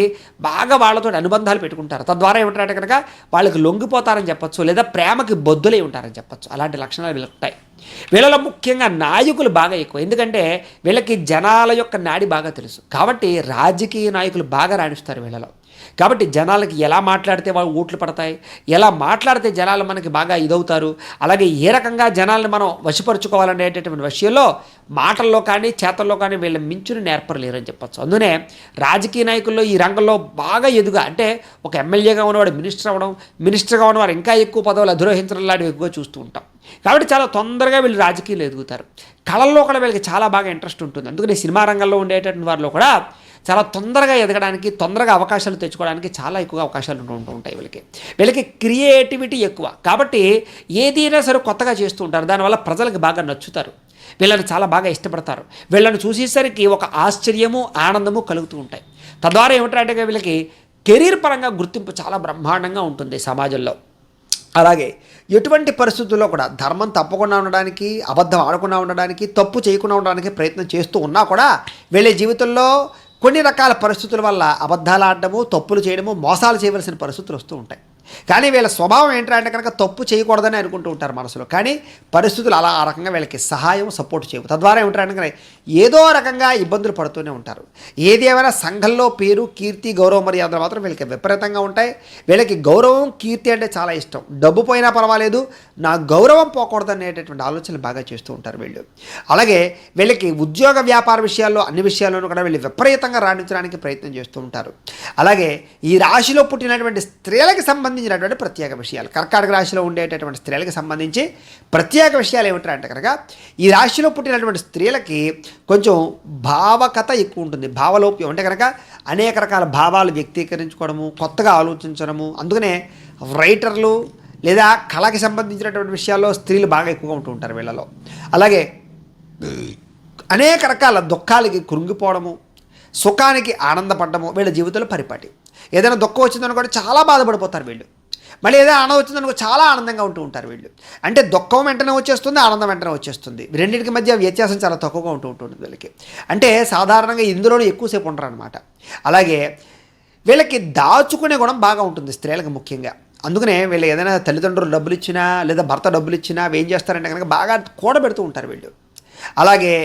బాగా వాళ్ళతో అనుబంధాలు పెట్టుకుంటారు. తద్వారా ఏమిటంటే కనుక వాళ్ళకి లొంగిపోతారని చెప్పచ్చు, లేదా ప్రేమకి బొద్దులై ఉంటారని చెప్పచ్చు. అలాంటి లక్షణాలు వీళ్ళకి ఉంటాయి. వీళ్ళలో ముఖ్యంగా నాయకులు బాగా ఎక్కువ. ఎందుకంటే వీళ్ళకి జనాల యొక్క నాడి బాగా తెలుసు. కాబట్టి రాజకీయ నాయకులు బాగా రాణిస్తారు వీళ్ళలో. కాబట్టి జనాలకి ఎలా మాట్లాడితే వాళ్ళు ఓట్లు పడతాయి, ఎలా మాట్లాడితే జనాలు మనకి బాగా ఇదవుతారు, అలాగే ఏ రకంగా జనాలను మనం వశపరుచుకోవాలనేటటువంటి విషయంలో మాటల్లో కానీ చేతల్లో కానీ వీళ్ళ మించుని నేర్పలేరని చెప్పచ్చు. అందునే రాజకీయ నాయకుల్లో ఈ రంగంలో బాగా ఎదుగా, అంటే ఒక ఎమ్మెల్యేగా ఉన్నవాడు మినిస్టర్ అవ్వడం, మినిస్టర్గా ఉన్నవారు ఇంకా ఎక్కువ పదవులు అధిరోహించడం లాంటివి ఎక్కువగా చూస్తూ ఉంటాం. కాబట్టి చాలా తొందరగా వీళ్ళు రాజకీయాలు ఎదుగుతారు. కళల్లో కూడా వీళ్ళకి చాలా బాగా ఇంట్రెస్ట్ ఉంటుంది. అందుకని సినిమా రంగంలో ఉండేటటువంటి వారిలో కూడా చాలా తొందరగా ఎదగడానికి, తొందరగా అవకాశాలు తెచ్చుకోవడానికి చాలా ఎక్కువగా అవకాశాలు ఉంటూ ఉంటాయి వీళ్ళకి క్రియేటివిటీ ఎక్కువ. కాబట్టి ఏదైనా సరే కొత్తగా చేస్తూ ఉంటారు. దానివల్ల ప్రజలకు బాగా నచ్చుతారు, వీళ్ళని చాలా బాగా ఇష్టపడతారు. వీళ్ళని చూసేసరికి ఒక ఆశ్చర్యము, ఆనందము కలుగుతూ ఉంటాయి. తద్వారా ఏమిటంటే వీళ్ళకి కెరీర్ పరంగా గుర్తింపు చాలా బ్రహ్మాండంగా ఉంటుంది సమాజంలో. అలాగే ఎటువంటి పరిస్థితుల్లో కూడా ధర్మం తప్పకుండా ఉండడానికి, అబద్ధం ఆడకుండా ఉండడానికి, తప్పు చేయకుండా ఉండడానికి ప్రయత్నం చేస్తూ ఉన్నా కూడా వీళ్ళ జీవితంలో కొన్ని రకాల పరిస్థితుల వల్ల అబద్ధాలు ఆడడము, తప్పులు చేయడము, మోసాలు చేయవలసిన పరిస్థితులు వస్తూ ఉంటాయి. కానీ వీళ్ళ స్వభావం ఏంటంటే కనుక తప్పు చేయకూడదని అనుకుంటూ ఉంటారు మనసులో. కానీ పరిస్థితులు అలా ఆ రకంగా వీళ్ళకి సహాయం, సపోర్ట్ చేయవు. తద్వారా ఏమిటంటే కనుక ఏదో రకంగా ఇబ్బందులు పడుతూనే ఉంటారు. ఏది ఏమైనా సంఘంలో పేరు, కీర్తి, గౌరవ మర్యాదలు మాత్రం వీళ్ళకి విపరీతంగా ఉంటాయి. వీళ్ళకి గౌరవం, కీర్తి అంటే చాలా ఇష్టం. డబ్బు పోయినా పర్వాలేదు, నా గౌరవం పోకూడదు అనేటటువంటి ఆలోచనలు బాగా చేస్తూ ఉంటారు వీళ్ళు. అలాగే వీళ్ళకి ఉద్యోగ వ్యాపార విషయాల్లో, అన్ని విషయాల్లోనూ కూడా వీళ్ళు విపరీతంగా రాణించడానికి ప్రయత్నం చేస్తూ ఉంటారు. అలాగే ఈ రాశిలో పుట్టినటువంటి స్త్రీలకు సంబంధించినటువంటి ప్రత్యేక విషయాలు, కర్కాటక రాశిలో ఉండేటటువంటి స్త్రీలకు సంబంధించి ప్రత్యేక విషయాలు ఏమిటంటే కనుక ఈ రాశిలో పుట్టినటువంటి స్త్రీలకి కొంచెం భావకత ఎక్కువ ఉంటుంది. భావలోప్యం అంటే కనుక అనేక రకాల భావాలు వ్యక్తీకరించుకోవడము, కొత్తగా ఆలోచించడము. అందుకనే రైటర్లు లేదా కళకి సంబంధించినటువంటి విషయాల్లో స్త్రీలు బాగా ఎక్కువగా ఉంటూ ఉంటారు వీళ్ళలో. అలాగే అనేక రకాల దుఃఖాలకి కృంగిపోవడము, సుఖానికి ఆనందపడము వీళ్ళ జీవితంలో పరిపాటి. ఏదైనా దుఃఖం వచ్చిందనుకోండి చాలా బాధపడిపోతారు వీళ్ళు. మళ్ళీ ఏదైనా ఆనందం వచ్చిందనుకో చాలా ఆనందంగా ఉంటూ ఉంటారు వీళ్ళు. అంటే దుఃఖం వెంటనే వచ్చేస్తుంది, ఆనందం వెంటనే వచ్చేస్తుంది. రెండింటికి మధ్య వ్యత్యాసం చాలా తక్కువగా ఉంటూ ఉంటుంది వీళ్ళకి. అంటే సాధారణంగా ఇందులోనే ఎక్కువసేపు ఉంటారు అనమాట. అలాగే వీళ్ళకి దాచుకునే గుణం బాగా ఉంటుంది స్త్రీలకు ముఖ్యంగా. అందుకనే వీళ్ళు ఏదైనా తల్లిదండ్రులు డబ్బులు ఇచ్చినా లేదా భర్త డబ్బులు ఇచ్చినా ఏం చేస్తారంటే కనుక బాగా కూడబెడుతూ ఉంటారు వీళ్ళు. అలాగే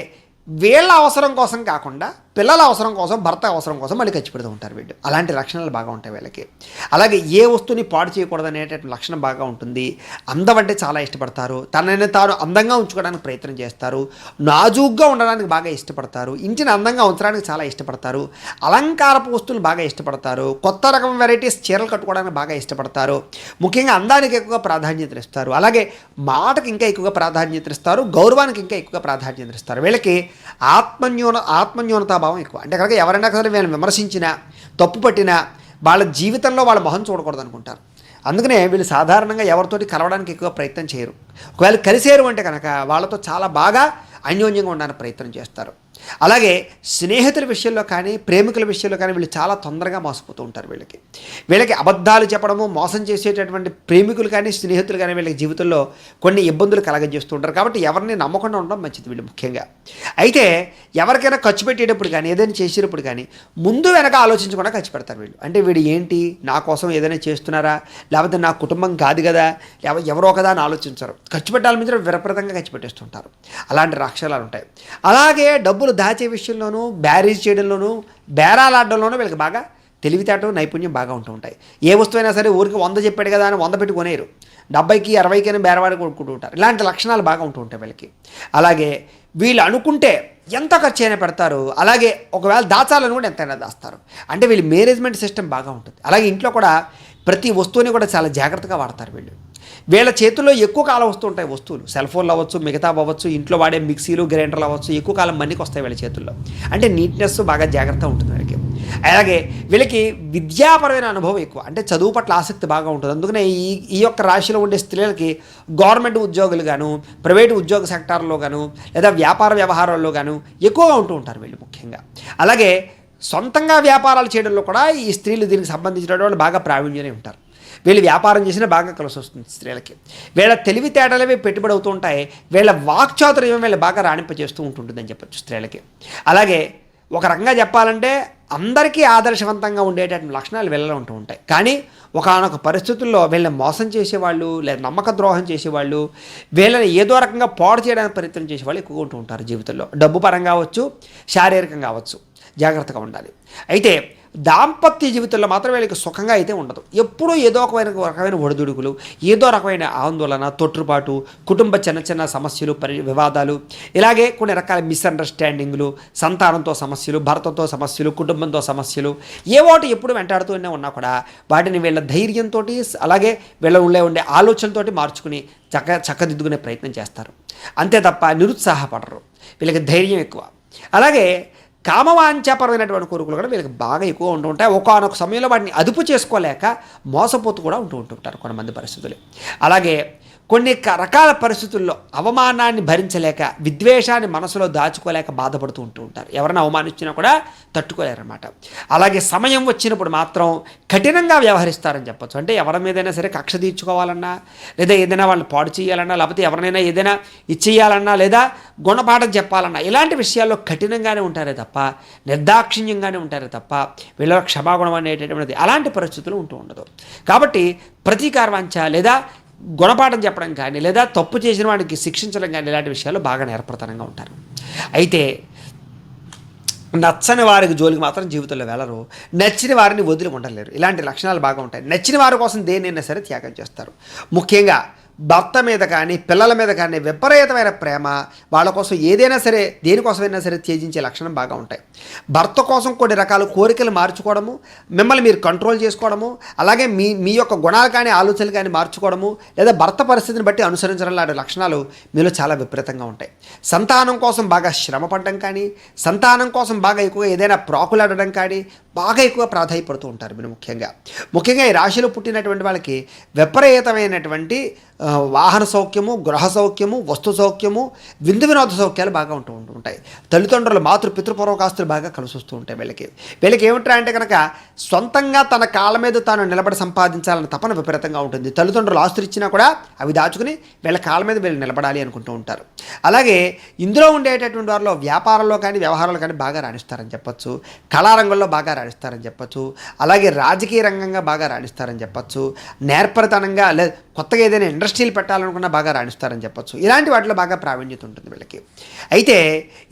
వీళ్ళ అవసరం కోసం కాకుండా పిల్లల అవసరం కోసం, భర్త అవసరం కోసం మళ్ళీ ఖర్చు పెడుతూ ఉంటారు వీళ్ళు. అలాంటి లక్షణాలు బాగా ఉంటాయి వీళ్ళకి. అలాగే ఏ వస్తువుని పాడు చేయకూడదు అనేటటువంటి లక్షణం బాగా ఉంటుంది. అందం అంటే చాలా ఇష్టపడతారు. తనని తాను అందంగా ఉంచుకోవడానికి ప్రయత్నం చేస్తారు. నాజూగ్గా ఉండడానికి బాగా ఇష్టపడతారు. ఇంటిని అందంగా ఉంచడానికి చాలా ఇష్టపడతారు. అలంకారపు వస్తువులు బాగా ఇష్టపడతారు. కొత్త రకం వెరైటీస్ చీరలు కట్టుకోవడానికి బాగా ఇష్టపడతారు. ముఖ్యంగా అందానికి ఎక్కువగా ప్రాధాన్యత ఇస్తారు. అలాగే మాటకి ఇంకా ఎక్కువగా ప్రాధాన్యత ఇస్తారు. గౌరవానికి ఇంకా ఎక్కువగా ప్రాధాన్యత ఇస్తారు. వీళ్ళకి ఆత్మన్యూనతాభావం ఎక్కువ. అంటే కనుక ఎవరైనా సరే వీళ్ళని విమర్శించినా, తప్పు పట్టినా వాళ్ళ జీవితంలో వాళ్ళ మొహం చూడకూడదు అనుకుంటారు. అందుకనే వీళ్ళు సాధారణంగా ఎవరితోటి కలవడానికి ఎక్కువ ప్రయత్నం చేయరు. ఒకవేళ కలిసేరు అంటే కనుక వాళ్ళతో చాలా బాగా అన్యోన్యంగా ఉండడానికి ప్రయత్నం చేస్తారు. అలాగే స్నేహితుల విషయంలో కానీ ప్రేమికుల విషయంలో కానీ వీళ్ళు చాలా తొందరగా మోసపోతూ ఉంటారు. వీళ్ళకి అబద్ధాలు చెప్పడము, మోసం చేసేటటువంటి ప్రేమికులు కానీ స్నేహితులు కానీ వీళ్ళకి జీవితంలో కొన్ని ఇబ్బందులు కలగజేస్తూ ఉంటారు. కాబట్టి ఎవరిని నమ్మకుండా ఉండడం మంచిది వీళ్ళు ముఖ్యంగా. అయితే ఎవరికైనా ఖర్చు పెట్టేటప్పుడు కానీ ఏదైనా చేసేటప్పుడు కానీ ముందు వెనక ఆలోచించకుండా ఖర్చు పెడతారు వీళ్ళు. అంటే వీడు ఏంటి నా కోసం ఏదైనా చేస్తున్నారా, లేకపోతే నా కుటుంబం కాదు కదా, ఎవరో కదా అని ఆలోచించరు. ఖర్చు పెట్టాలని మించి విపరీతంగా ఖర్చు పెట్టేస్తుంటారు. అలాంటి రాక్షసాలు ఉంటాయి. అలాగే డబ్బులు దాచే విషయంలోనూ, బ్యారేజ్ చేయడంలోనూ, బేరాలాడడంలోనూ వీళ్ళకి బాగా తెలివితేటలు, నైపుణ్యం బాగా ఉంటూ ఉంటాయి. ఏ వస్తువైనా సరే ఊరికి 100 చెప్పాడు కదా అని 100 పెట్టి కొనేరు. 70కి 60కైనా బేరవాడి కొనుక్కుంటూ ఉంటారు. ఇలాంటి లక్షణాలు బాగా ఉంటూ ఉంటాయి వీళ్ళకి. అలాగే వీళ్ళు అనుకుంటే ఎంత ఖర్చు అయినా పెడతారు. అలాగే ఒకవేళ దాచాలని కూడా ఎంతైనా దాస్తారు. అంటే వీళ్ళు మేనేజ్మెంట్ సిస్టమ్ బాగా ఉంటుంది. అలాగే ఇంట్లో కూడా ప్రతి వస్తువుని కూడా చాలా జాగ్రత్తగా వాడతారు వీళ్ళ చేతుల్లో ఎక్కువ కాలం వస్తూ ఉంటాయి వస్తువులు. సెల్ ఫోన్లు అవ్వచ్చు, మిగతా అవ్వచ్చు, ఇంట్లో వాడే మిక్సీలు, గ్రైండర్లు అవ్వచ్చు, ఎక్కువ కాలం మన్నికి వస్తాయి వీళ్ళ చేతుల్లో. అంటే నీట్నెస్ బాగా జాగ్రత్తగా ఉంటుంది వీళ్ళకి. అలాగే వీళ్ళకి విద్యాపరమైన అనుభవం ఎక్కువ, అంటే చదువు పట్ల ఆసక్తి బాగా ఉంటుంది. అందుకనే ఈ యొక్క రాశిలో ఉండే స్త్రీలకి గవర్నమెంట్ ఉద్యోగులు గాను, ప్రైవేటు ఉద్యోగ సెక్టార్లో గాను, లేదా వ్యాపార వ్యవహారాల్లో గాను ఎక్కువగా ఉంటూ ఉంటారు వీళ్ళు ముఖ్యంగా. అలాగే సొంతంగా వ్యాపారాలు చేయడంలో కూడా ఈ స్త్రీలు దీనికి సంబంధించిన వాళ్ళు బాగా ప్రావీణ్యమే ఉంటారు. వీళ్ళు వ్యాపారం చేసినా బాగా కలిసి వస్తుంది స్త్రీలకి. వీళ్ళ తెలివితేటలవే పెట్టుబడి అవుతూ ఉంటాయి. వీళ్ళ వాక్చాతుర్యం వీళ్ళు బాగా రాణింపజేస్తూ ఉంటుందని చెప్పచ్చు స్త్రీలకి. అలాగే ఒక రకంగా చెప్పాలంటే అందరికీ ఆదర్శవంతంగా ఉండేటటువంటి లక్షణాలు వీళ్ళలో ఉంటూ ఉంటాయి. కానీ ఒకానొక పరిస్థితుల్లో వీళ్ళని మోసం చేసేవాళ్ళు, లేదా నమ్మక ద్రోహం చేసేవాళ్ళు, వీళ్ళని ఏదో రకంగా పాడు చేయడానికి ప్రయత్నం చేసేవాళ్ళు ఎక్కువగా ఉంటూ ఉంటారు జీవితంలో. డబ్బు పరంగా అవ్వచ్చు, శారీరకంగా అవ్వచ్చు. జాగ్రత్తగా ఉండాలి. అయితే దాంపత్య జీవితంలో మాత్రం వీళ్ళకి సుఖంగా అయితే ఉండదు. ఎప్పుడూ ఏదో రకమైన ఒడిదుడుకులు, ఏదో రకమైన ఆందోళన, తొట్టుపాటు, కుటుంబ చిన్న సమస్యలు, వివాదాలు, ఇలాగే కొన్ని రకాల మిస్అండర్స్టాండింగ్లు, సంతానంతో సమస్యలు, భర్తతో సమస్యలు, కుటుంబంతో సమస్యలు, ఏవోటి ఎప్పుడు వెంటాడుతూనే ఉన్నా కూడా వాటిని వీళ్ళ ధైర్యంతో, అలాగే వీళ్ళ ఉండే ఆలోచనతోటి మార్చుకుని చక్కదిద్దుకునే ప్రయత్నం చేస్తారు. అంతే తప్ప నిరుత్సాహపడరు. వీళ్ళకి ధైర్యం ఎక్కువ. అలాగే కామవాంఛాపరమైనటువంటి కోరికలు కూడా వీళ్ళకి బాగా ఎక్కువ ఉంటూ ఉంటాయి. ఒకానొక సమయంలో వాటిని అదుపు చేసుకోలేక మోసపోతూ కూడా ఉంటుంటారు కొంతమంది పరిస్థితులు. అలాగే కొన్ని రకాల పరిస్థితుల్లో అవమానాన్ని భరించలేక, విద్వేషాన్ని మనసులో దాచుకోలేక బాధపడుతూ ఉంటారు. ఎవరైనా అవమానించినా కూడా తట్టుకోలేరన్నమాట. అలాగే సమయం వచ్చినప్పుడు మాత్రం కఠినంగా వ్యవహరిస్తారని చెప్పచ్చు. అంటే ఎవరి మీదైనా సరే కక్ష తీర్చుకోవాలన్నా, లేదా ఏదైనా వాళ్ళని పాడు చేయాలన్నా, లేకపోతే ఎవరినైనా ఏదైనా ఇచ్చేయాలన్నా, లేదా గుణపాఠం చెప్పాలన్నా, ఇలాంటి విషయాల్లో కఠినంగానే ఉంటారే తప్ప, నిర్దాక్షిణ్యంగానే ఉంటారే తప్ప వీళ్ళ క్షమాగుణం అనేటటువంటిది అలాంటి పరిస్థితులు ఉండదు. కాబట్టి ప్రతీకార వాంఛ, లేదా గుణపాఠం చెప్పడం కానీ, లేదా తప్పు చేసిన వాడికి శిక్షించడం కానీ, ఇలాంటి విషయాల్లో బాగా నేర్పరతనంగా ఉంటారు. అయితే నచ్చని వారికి జోలికి మాత్రం జీవితంలో వెళ్ళరు. నచ్చిన వారిని వదిలి ఉండలేరు. ఇలాంటి లక్షణాలు బాగా ఉంటాయి. నచ్చిన వారి కోసం దేన్నైనా సరే త్యాగం చేస్తారు. ముఖ్యంగా భర్త మీద కానీ పిల్లల మీద కానీ విపరీతమైన ప్రేమ, వాళ్ళ కోసం ఏదైనా సరే దేనికోసమైనా సరే త్యజించే లక్షణం బాగా ఉంటాయి. భర్త కోసం కొన్ని రకాల కోరికలు మార్చుకోవడము, మిమ్మల్ని మీరు కంట్రోల్ చేసుకోవడము, అలాగే మీ యొక్క గుణాలు కానీ ఆలోచనలు కానీ మార్చుకోవడము, లేదా భర్త పరిస్థితిని బట్టి అనుసరించడం లాంటి లక్షణాలు మీలో చాలా విపరీతంగా ఉంటాయి. సంతానం కోసం బాగా శ్రమ పడడం కానీ, సంతానం కోసం బాగా ఎక్కువగా ఏదైనా ప్రాకులాడడం కానీ బాగా ఎక్కువ ప్రాధాన్యపడుతూ ఉంటారు మీరు ముఖ్యంగా ఈ రాశిలో పుట్టినటువంటి వాళ్ళకి విపరీతమైనటువంటి వాహన సౌఖ్యము, గృహ సౌఖ్యము, వస్తు సౌఖ్యము, విందు వినోద సౌఖ్యాలు బాగా ఉంటూ ఉంటాయి. తల్లిదండ్రులు పితృపూర్వకాస్తులు బాగా కలిసి వస్తూ ఉంటాయి. వీళ్ళకి ఏమిటంటే కనుక సొంతంగా తన కాళ్ళ మీద తాను నిలబడి సంపాదించాలన్న తపన విపరీతంగా ఉంటుంది. తల్లిదండ్రులు ఆస్తులు ఇచ్చినా కూడా అవి దాచుకుని వీళ్ళ కాళ్ళ మీద వీళ్ళు నిలబడాలి అనుకుంటూ ఉంటారు. అలాగే ఇందులో ఉండేటటువంటి వారిలో వ్యాపారంలో కానీ వ్యవహారాలు కానీ బాగా రాణిస్తారని చెప్పచ్చు. కళారంగంలో బాగా రాణిస్తారని చెప్పచ్చు. అలాగే రాజకీయ రంగంగా బాగా రాణిస్తారని చెప్పచ్చు. నేర్పరితనంగా లేదా కొత్తగా ఏదైనా ఇండస్ట్రీలు పెట్టాలనుకున్నా బాగా రాణిస్తారని చెప్పచ్చు. ఇలాంటి వాటిలో బాగా ప్రావీణ్యత ఉంటుంది వీళ్ళకి. అయితే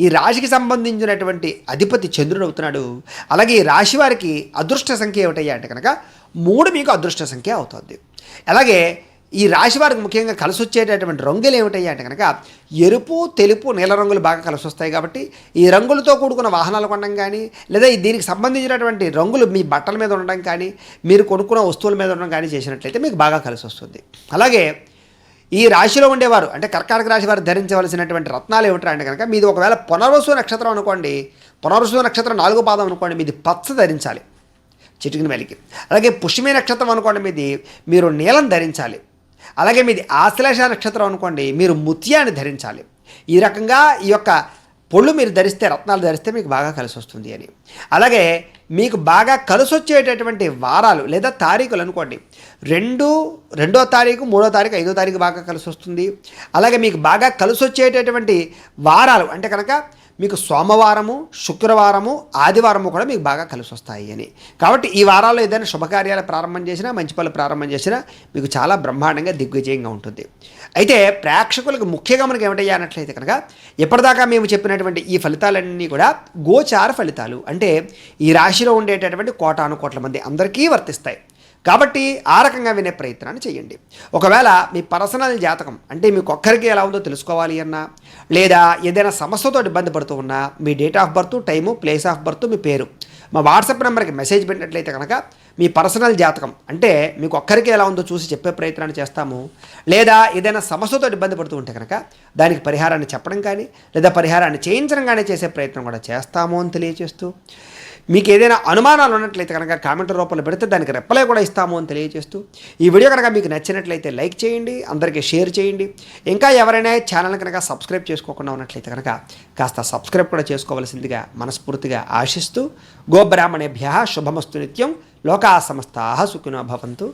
ఈ రాశికి సంబంధించినటువంటి అధిపతి చంద్రుడు అవుతున్నాడు. అలాగే ఈ రాశి వారికి అదృష్ట సంఖ్య ఏమిటయ్యా అంటే కనుక 3 మీకు అదృష్ట సంఖ్య అవుతుంది. అలాగే ఈ రాశి వారికి ముఖ్యంగా కలిసి వచ్చేటటువంటి రంగులు ఏమిటయ్యా అంటే కనుక ఎరుపు, తెలుపు, నీల రంగులు బాగా కలిసి వస్తాయి. కాబట్టి ఈ రంగులతో కూడుకున్న వాహనాలు కొనడం కానీ, లేదా దీనికి సంబంధించినటువంటి రంగులు మీ బట్టల మీద ఉండడం కానీ, మీరు కొనుక్కున్న వస్తువుల మీద ఉండడం కానీ చేసినట్లయితే మీకు బాగా కలిసి వస్తుంది. అలాగే ఈ రాశిలో ఉండేవారు అంటే కర్కాటక రాశి వారు ధరించవలసినటువంటి రత్నాలు ఏమిటా అంటే కనుక మీది ఒకవేళ పునర్వసు నక్షత్రం అనుకోండి, పునర్వసు నక్షత్రం 4వ పాదం అనుకోండి, మీది పచ్చ ధరించాలి. చిటికిన వేలికి. అలాగే పుష్యమి నక్షత్రం అనుకోండి మీది, మీరు నీలం ధరించాలి. అలాగే మీది ఆశ్లేష నక్షత్రం అనుకోండి, మీరు ముత్యాన్ని ధరించాలి. ఈ రకంగా ఈ యొక్క పొళ్ళు మీరు ధరిస్తే, రత్నాలు ధరిస్తే మీకు బాగా కలిసి వస్తుంది అని. అలాగే మీకు బాగా కలిసి వచ్చేటటువంటి వారాలు లేదా తారీఖులు అనుకోండి, 2వ తారీఖు, 3వ తారీఖు, 5వ తారీఖు బాగా కలిసి వస్తుంది. అలాగే మీకు బాగా కలిసి వచ్చేటటువంటి వారాలు అంటే కనుక మీకు సోమవారము, శుక్రవారము, ఆదివారము కూడా మీకు బాగా కలిసి వస్తాయి అని. కాబట్టి ఈ వారాల్లో ఏదైనా శుభకార్యాలు ప్రారంభం చేసినా, మంచి పనులు ప్రారంభం చేసినా మీకు చాలా బ్రహ్మాండంగా దిగ్విజయంగా ఉంటుంది. అయితే ప్రేక్షకులకు ముఖ్యంగా మనకి ఏమిటయ్యా అన్నట్లయితే కనుక, ఎప్పటిదాకా మేము చెప్పినటువంటి ఈ ఫలితాలన్నీ కూడా గోచార ఫలితాలు, అంటే ఈ రాశిలో ఉండేటటువంటి కోటాను కోట్ల మంది అందరికీ వర్తిస్తాయి. కాబట్టి ఆ రకంగా వినే ప్రయత్నాన్ని చేయండి. ఒకవేళ మీ పర్సనల్ జాతకం అంటే మీకు ఒక్కరికి ఎలా ఉందో తెలుసుకోవాలి అన్నా, లేదా ఏదైనా సమస్యతో ఇబ్బంది పడుతూ ఉన్నా, మీ date of birth, time, place of birth, మీ పేరు మా వాట్సాప్ నెంబర్కి మెసేజ్ పెట్టినట్లయితే కనుక మీ పర్సనల్ జాతకం అంటే మీకు ఒక్కరికి ఎలా ఉందో చూసి చెప్పే ప్రయత్నాన్ని చేస్తాము. లేదా ఏదైనా సమస్యతో ఇబ్బంది పడుతూ ఉంటే కనుక దానికి పరిహారాన్ని చెప్పడం కానీ, లేదా పరిహారాన్ని చేయించడం కానీ చేసే ప్రయత్నం కూడా చేస్తాము అని తెలియజేస్తూ, మీకు ఏదైనా అనుమానాలు ఉన్నట్లయితే కనుక కామెంట్ రూపంలో పెడితే దానికి రిప్లై కూడా ఇస్తాము అని తెలియజేస్తూ, ఈ వీడియో కనుక మీకు నచ్చినట్లయితే లైక్ చేయండి, అందరికీ షేర్ చేయండి. ఇంకా ఎవరైనా ఛానల్ కనుక సబ్స్క్రైబ్ చేసుకోకుండా ఉన్నట్లయితే కనుక కాస్త సబ్స్క్రైబ్ కూడా చేసుకోవాల్సిందిగా మనస్ఫూర్తిగా ఆశిస్తూ, గోబ్రాహ్మణేభ్యః శుభమస్తు నిత్యం, లోకా సమస్తాః సుఖినో భవంతు.